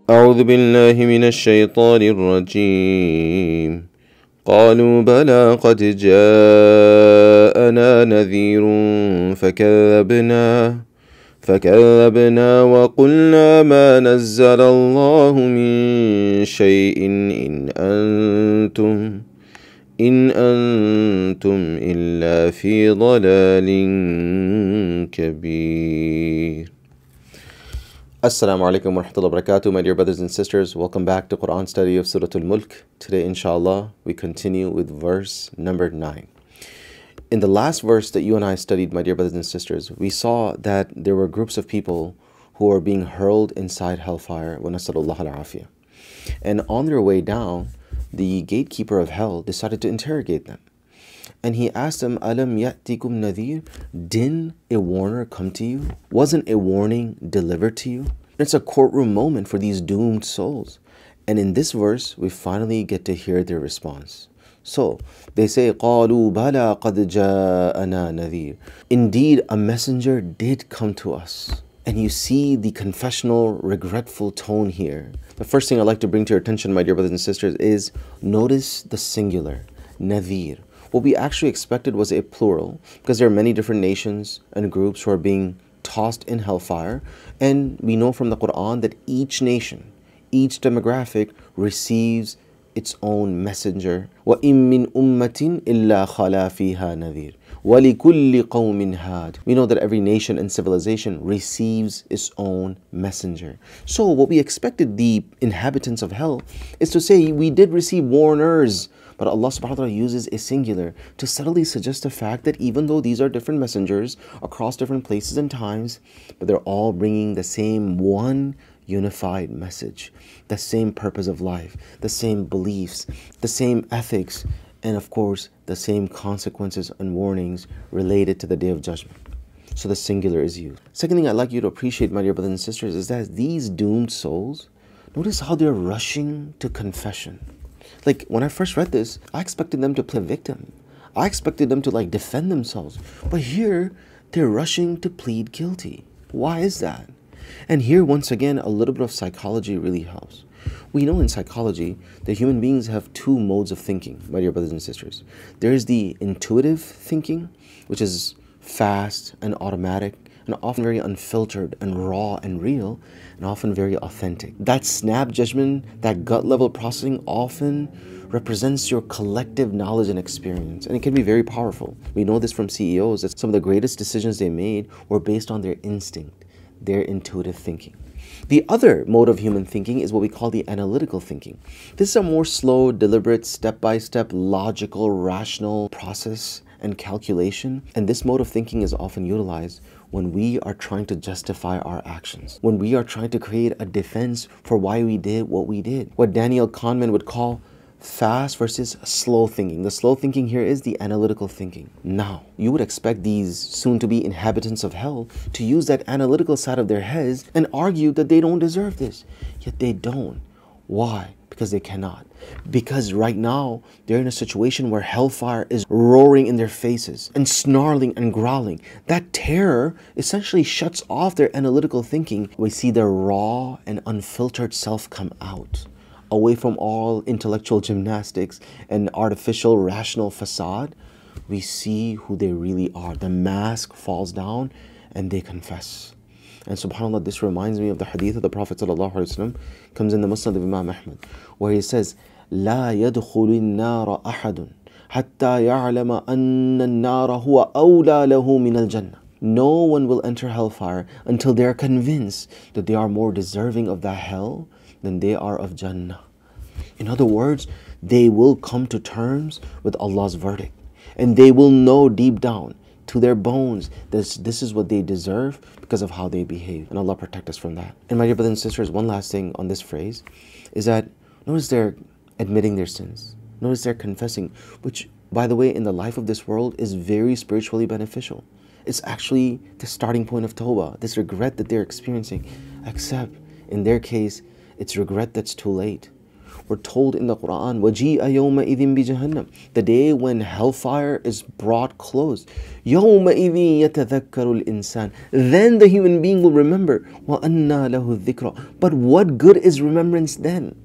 أعوذ بالله من الشيطان الرجيم قالوا بلى قد جاءنا نذير فكذبنا وقلنا ما نزل الله من شيء إن أنتم إلا في ضلال كبير. Assalamu alaikum wa rahmatullahi wa barakatuh, my dear brothers and sisters. Welcome back to Quran study of Surah Al-Mulk. Today, inshallah, we continue with verse number 9. In the last verse that you and I studied, my dear brothers and sisters, we saw that there were groups of people who were being hurled inside hellfire. And on their way down, the gatekeeper of hell decided to interrogate them. And he asked them, Alam ya'tikum nadhir? Didn't a warner come to you? Wasn't a warning delivered to you? It's a courtroom moment for these doomed souls. And in this verse, we finally get to hear their response. So, they say, قَالُوا بَلَا قَدْ جَاءَنَا نَذِيرٌ. Indeed, a messenger did come to us. And you see the confessional, regretful tone here. The first thing I'd like to bring to your attention, my dear brothers and sisters, is notice the singular, nadhir. What we actually expected was a plural, because there are many different nations and groups who are being tossed in hellfire. And we know from the Quran that each nation, each demographic receives its own messenger. وَإِن مِّنْ أُمَّةٍ إِلَّا خَلَا فِيهَا نَذِيرٌ وَلِكُلِّ قَوْمٍ هَادٍ. We know that every nation and civilization receives its own messenger. So what we expected the inhabitants of hell is to say, we did receive warners. But Allah subhanahu wa ta'ala uses a singular to subtly suggest the fact that even though these are different messengers across different places and times, but they're all bringing the same one unified message, the same purpose of life, the same beliefs, the same ethics, and of course, the same consequences and warnings related to the Day of Judgment. So the singular is used. Second thing I'd like you to appreciate, my dear brothers and sisters, is that these doomed souls, notice how they're rushing to confession. Like, when I first read this, I expected them to play victim. I expected them to defend themselves. But here, they're rushing to plead guilty. Why is that? And here, once again, a little bit of psychology really helps. We know in psychology that human beings have two modes of thinking, my dear brothers and sisters. There's the intuitive thinking, which is fast and automatic, and often very unfiltered and raw and real, and often very authentic. That snap judgment, that gut level processing often represents your collective knowledge and experience, and it can be very powerful. We know this from CEOs, that some of the greatest decisions they made were based on their instinct, their intuitive thinking. The other mode of human thinking is what we call the analytical thinking. This is a more slow, deliberate, step-by-step, logical, rational process and calculation. And this mode of thinking is often utilized when we are trying to justify our actions, when we are trying to create a defense for why we did what we did. What Daniel Kahneman would call fast versus slow thinking. The slow thinking here is the analytical thinking. Now, you would expect these soon-to-be inhabitants of hell to use that analytical side of their heads and argue that they don't deserve this. Yet they don't. Why? Because they cannot. Because right now, they're in a situation where hellfire is roaring in their faces and snarling and growling. That terror essentially shuts off their analytical thinking. We see their raw and unfiltered self come out, away from all intellectual gymnastics and artificial rational facade. We see who they really are. The mask falls down and they confess. And subhanAllah, this reminds me of the hadith of the Prophet ﷺ, comes in the Musnad of Imam Ahmad, where he says, لا يدخل النار أحد حتى يعلم أن النار هو أولى له من الجنة. No one will enter hellfire until they are convinced that they are more deserving of that hell than they are of Jannah. In other words, they will come to terms with Allah's verdict, and they will know deep down to their bones this is what they deserve because of how they behave. And Allah protect us from that. And my dear brothers and sisters, one last thing on this phrase is that notice they're admitting their sins. Notice they're confessing, which, by the way, in the life of this world is very spiritually beneficial. It's actually the starting point of tawbah, this regret that they're experiencing. Except in their case, it's regret that's too late. We're told in the Quran, وَجِيءَ يَوْمَئِذٍ بِجَهَنَّمَ, the day when hellfire is brought close. يَوْمَئِذٍ يَتَذَكَّرُ الْإِنسَانِ, then the human being will remember. وَأَنَّى لَهُ الذِّكْرَى, but what good is remembrance then?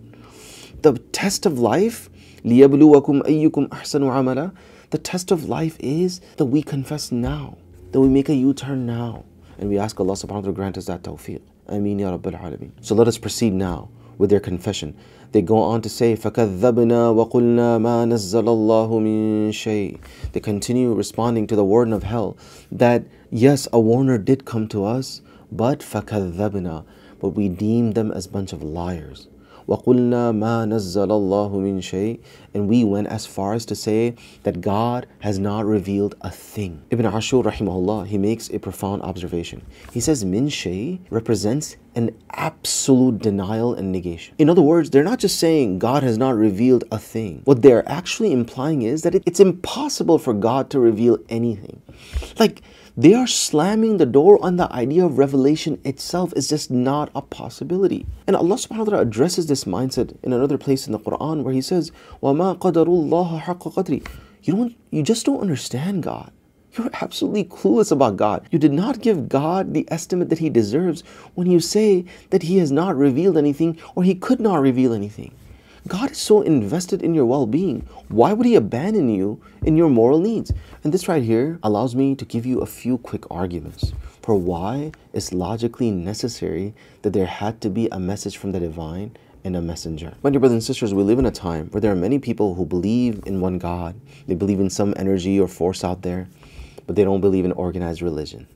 The test of life, لِيَبْلُوَكُمْ أَيُّكُمْ أَحْسَنُ عَمَلًا, the test of life is that we confess now, that we make a U-turn now. And we ask Allah subhanahu wa ta'ala to grant us that tawfiq. Ameen ya Rabbil Alameen. So let us proceed now with their confession. They go on to say, فَكَذَّبْنَا وَقُلْنَا مَا نَزَّلَ اللَّهُ مِن شَيْءٍ. They continue responding to the warden of hell that yes, a warner did come to us, but فَكَذَّبْنَا, but we deemed them as a bunch of liars. وَقُلْنَا مَا نَزَّلَ اللَّهُ مِن شَيْءٍ, and we went as far as to say that God has not revealed a thing. Ibn Ashur rahimahullah, he makes a profound observation. He says min shay represents an absolute denial and negation. In other words, they're not just saying God has not revealed a thing. What they're actually implying is that it's impossible for God to reveal anything. Like, they are slamming the door on the idea of revelation itself is just not a possibility. And Allah subhanahu wa ta'ala addresses this mindset in another place in the Quran where He says, وَمَا قَدَرُ اللَّهَ حَقَّ قَدْرِ. You just don't understand God. You're absolutely clueless about God. You did not give God the estimate that He deserves when you say that He has not revealed anything or He could not reveal anything. God is so invested in your well-being. Why would He abandon you in your moral needs? And this right here allows me to give you a few quick arguments for why it's logically necessary that there had to be a message from the divine and a messenger. My dear brothers and sisters, we live in a time where there are many people who believe in one God. They believe in some energy or force out there, but they don't believe in organized religion.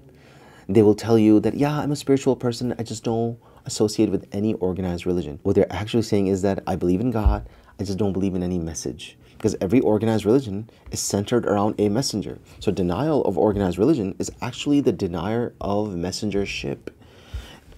They will tell you that, yeah, I'm a spiritual person, I just don't associate with any organized religion. What they're actually saying is that I believe in God, I just don't believe in any message. Because every organized religion is centered around a messenger. So denial of organized religion is actually the denier of messengership.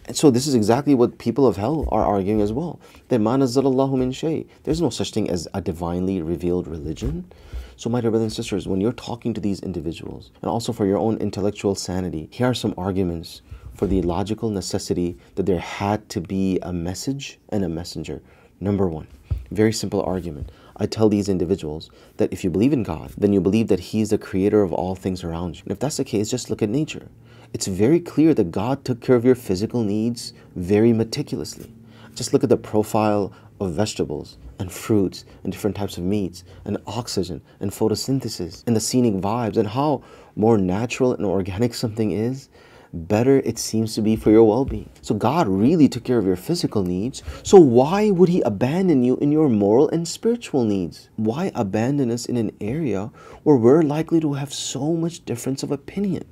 And so this is exactly what people of hell are arguing as well. That مَا نَزَّلَ اللَّهُ مِن شَيْءٍ, there's no such thing as a divinely revealed religion. So my dear brothers and sisters, when you're talking to these individuals, and also for your own intellectual sanity, here are some arguments for the logical necessity that there had to be a message and a messenger. Number one, very simple argument. I tell these individuals that if you believe in God, then you believe that He is the creator of all things around you. And if that's the case, just look at nature. It's very clear that God took care of your physical needs very meticulously. Just look at the profile of vegetables and fruits and different types of meats and oxygen and photosynthesis and the scenic vibes, and how more natural and organic something is, better it seems to be for your well-being. So God really took care of your physical needs. So why would He abandon you in your moral and spiritual needs? Why abandon us in an area where we're likely to have so much difference of opinion?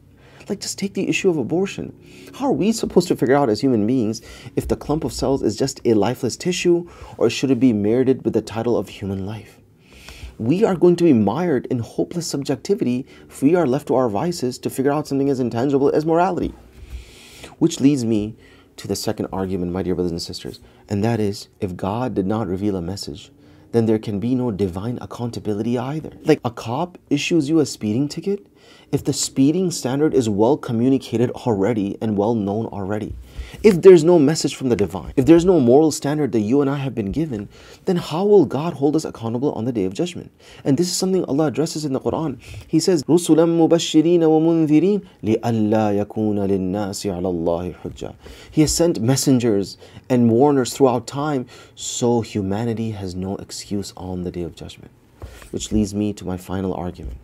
Like, just take the issue of abortion. How are we supposed to figure out as human beings if the clump of cells is just a lifeless tissue, or should it be merited with the title of human life? We are going to be mired in hopeless subjectivity if we are left to our vices to figure out something as intangible as morality. Which leads me to the second argument, my dear brothers and sisters, and that is, if God did not reveal a message, then there can be no divine accountability either. Like, a cop issues you a speeding ticket, if the speeding standard is well communicated already and well known already, if there's no message from the divine, if there's no moral standard that you and I have been given, then how will God hold us accountable on the Day of Judgment? And this is something Allah addresses in the Quran. He says, رُسُلًا مُبَشِّرِينَ وَمُنذِرِينَ لِأَلَّا يَكُونَ لِلنَّاسِ عَلَى اللَّهِ حُجَّةٌ. He has sent messengers and warners throughout time, so humanity has no excuse on the Day of Judgment. Which leads me to my final argument.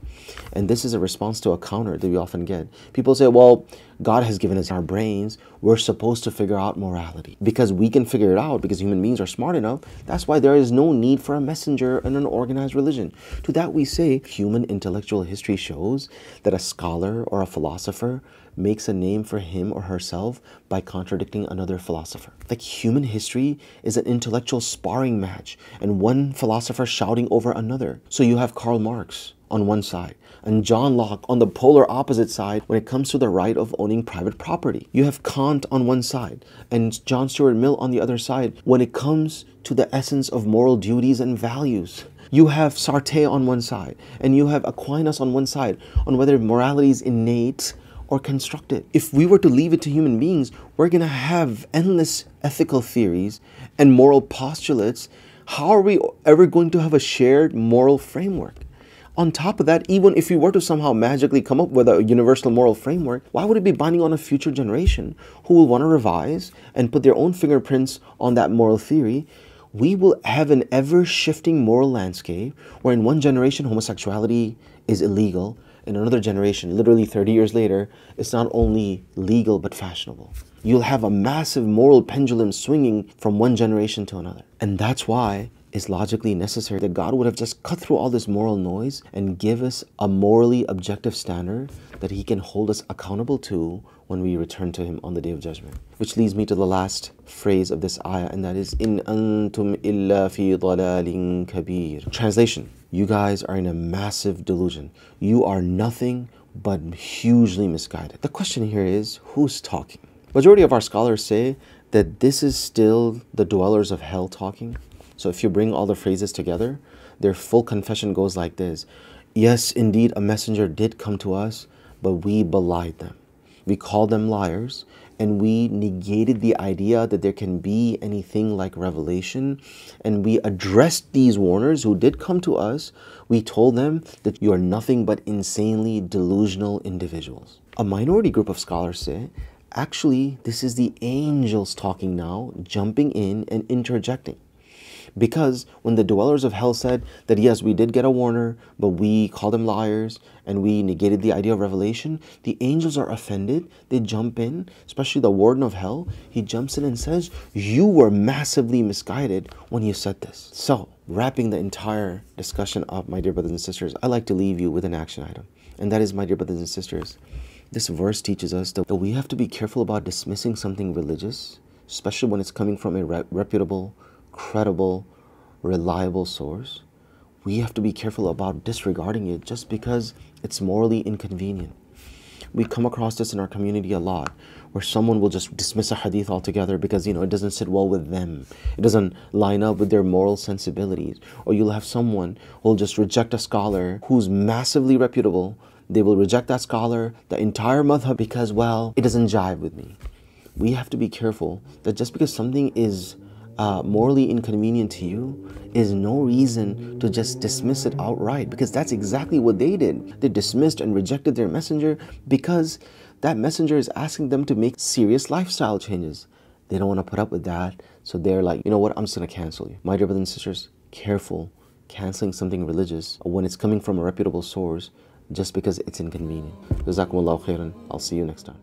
And this is a response to a counter that we often get. People say, well, God has given us our brains. We're supposed to figure out morality. Because we can figure it out, because human beings are smart enough, that's why there is no need for a messenger and an organized religion. To that we say, human intellectual history shows that a scholar or a philosopher makes a name for him or herself by contradicting another philosopher. Like, human history is an intellectual sparring match, and one philosopher shouting over another. So you have Karl Marx on one side and John Locke on the polar opposite side when it comes to the right of owning private property. You have Kant on one side and John Stuart Mill on the other side when it comes to the essence of moral duties and values. You have Sartre on one side and you have Aquinas on one side on whether morality is innate or constructed. If we were to leave it to human beings, we're going to have endless ethical theories and moral postulates How are we ever going to have a shared moral framework? On top of that, even if we were to somehow magically come up with a universal moral framework, why would it be binding on a future generation who will want to revise and put their own fingerprints on that moral theory? We will have an ever-shifting moral landscape where in one generation homosexuality is illegal, in another generation, literally 30 years later, it's not only legal but fashionable. You'll have a massive moral pendulum swinging from one generation to another. And that's why it's logically necessary that God would have just cut through all this moral noise and give us a morally objective standard that He can hold us accountable to when we return to Him on the Day of Judgment. Which leads me to the last phrase of this ayah, and that is, In antum illa fi dalalin kabir. Translation: you guys are in a massive delusion. You are nothing but hugely misguided. The question here is, who's talking? Majority of our scholars say that this is still the dwellers of hell talking. So if you bring all the phrases together, their full confession goes like this: yes, indeed, a messenger did come to us, but we belied them. We called them liars, and we negated the idea that there can be anything like revelation. And we addressed these warners who did come to us. We told them that you are nothing but insanely delusional individuals. A minority group of scholars say, actually, this is the angels talking now, jumping in and interjecting. Because when the dwellers of hell said that, yes, we did get a warner, but we called them liars and we negated the idea of revelation, the angels are offended. They jump in, especially the warden of hell. He jumps in and says, you were massively misguided when you said this. So, wrapping the entire discussion up, my dear brothers and sisters, I like to leave you with an action item. And that is, my dear brothers and sisters, this verse teaches us that we have to be careful about dismissing something religious, especially when it's coming from a reputable, credible, reliable source. We have to be careful about disregarding it just because it's morally inconvenient. We come across this in our community a lot, where someone will just dismiss a hadith altogether because, it doesn't sit well with them. It doesn't line up with their moral sensibilities. Or you'll have someone who will just reject a scholar who's massively reputable. They will reject that scholar, the entire madhab, because, well, it doesn't jive with me. We have to be careful that just because something is morally inconvenient to you is no reason to just dismiss it outright, because that's exactly what they did. They dismissed and rejected their messenger because that messenger is asking them to make serious lifestyle changes. They don't want to put up with that, so they're like, you know what, I'm just going to cancel you. My dear brothers and sisters, careful canceling something religious when it's coming from a reputable source just because it's inconvenient. Jazakumullahu khairan. I'll see you next time.